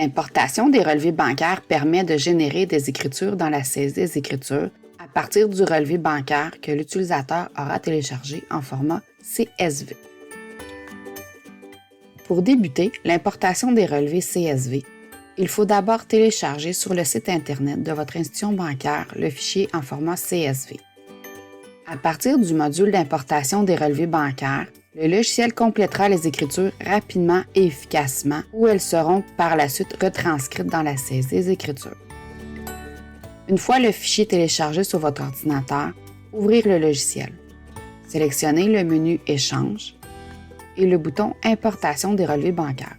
L'importation des relevés bancaires permet de générer des écritures dans la saisie des écritures à partir du relevé bancaire que l'utilisateur aura téléchargé en format CSV. Pour débuter l'importation des relevés CSV, il faut d'abord télécharger sur le site Internet de votre institution bancaire le fichier en format CSV. À partir du module d'importation des relevés bancaires, le logiciel complétera les écritures rapidement et efficacement où elles seront par la suite retranscrites dans la saisie des écritures. Une fois le fichier téléchargé sur votre ordinateur, ouvrir le logiciel. Sélectionnez le menu Échange et le bouton Importation des relevés bancaires.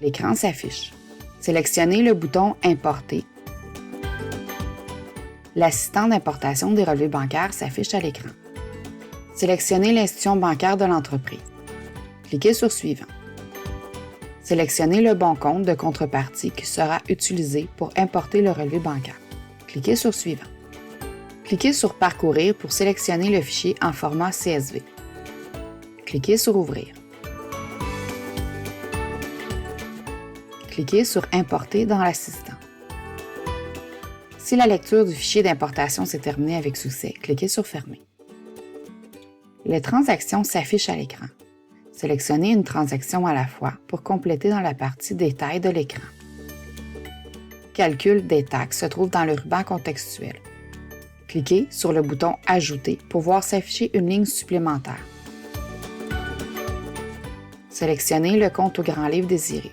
L'écran s'affiche. Sélectionnez le bouton Importer. L'assistant d'importation des relevés bancaires s'affiche à l'écran. Sélectionnez l'institution bancaire de l'entreprise. Cliquez sur Suivant. Sélectionnez le bon compte de contrepartie qui sera utilisé pour importer le relevé bancaire. Cliquez sur Suivant. Cliquez sur Parcourir pour sélectionner le fichier en format CSV. Cliquez sur Ouvrir. Cliquez sur Importer dans l'assistant. Si la lecture du fichier d'importation s'est terminée avec succès, cliquez sur Fermer. Les transactions s'affichent à l'écran. Sélectionnez une transaction à la fois pour compléter dans la partie Détails de l'écran. Calcul des taxes se trouve dans le ruban contextuel. Cliquez sur le bouton Ajouter pour voir s'afficher une ligne supplémentaire. Sélectionnez le compte au grand livre désiré.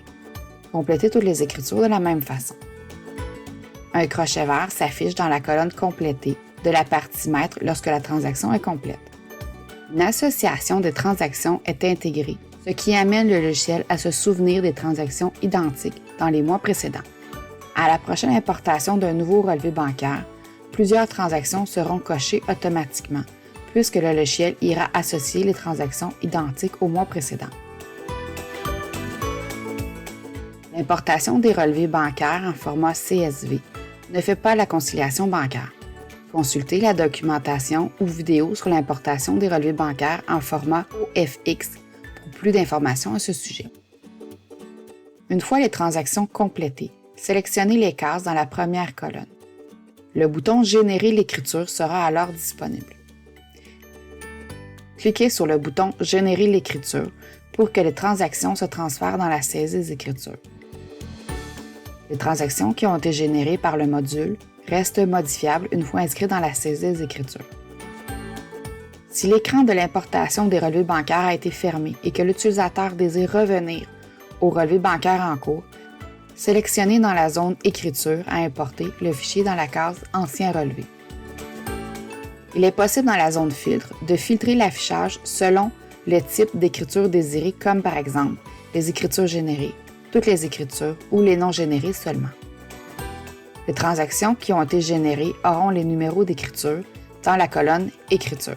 Complétez toutes les écritures de la même façon. Un crochet vert s'affiche dans la colonne Compléter de la partie Maître lorsque la transaction est complète. Une association des transactions est intégrée, ce qui amène le logiciel à se souvenir des transactions identiques dans les mois précédents. À la prochaine importation d'un nouveau relevé bancaire, plusieurs transactions seront cochées automatiquement, puisque le logiciel ira associer les transactions identiques au mois précédent. L'importation des relevés bancaires en format CSV ne fait pas la conciliation bancaire. Consultez la documentation ou vidéo sur l'importation des relevés bancaires en format OFX pour plus d'informations à ce sujet. Une fois les transactions complétées, sélectionnez les cases dans la première colonne. Le bouton Générer l'écriture sera alors disponible. Cliquez sur le bouton Générer l'écriture pour que les transactions se transfèrent dans la saisie des écritures. Les transactions qui ont été générées par le module restent modifiables une fois inscrites dans la saisie des écritures. Si l'écran de l'importation des relevés bancaires a été fermé et que l'utilisateur désire revenir au relevé bancaire en cours, sélectionnez dans la zone Écriture à importer le fichier dans la case Ancien relevé. Il est possible dans la zone Filtre de filtrer l'affichage selon le type d'écriture désirée, comme par exemple les écritures générées, toutes les écritures ou les non générées seulement. Les transactions qui ont été générées auront les numéros d'écriture dans la colonne Écriture.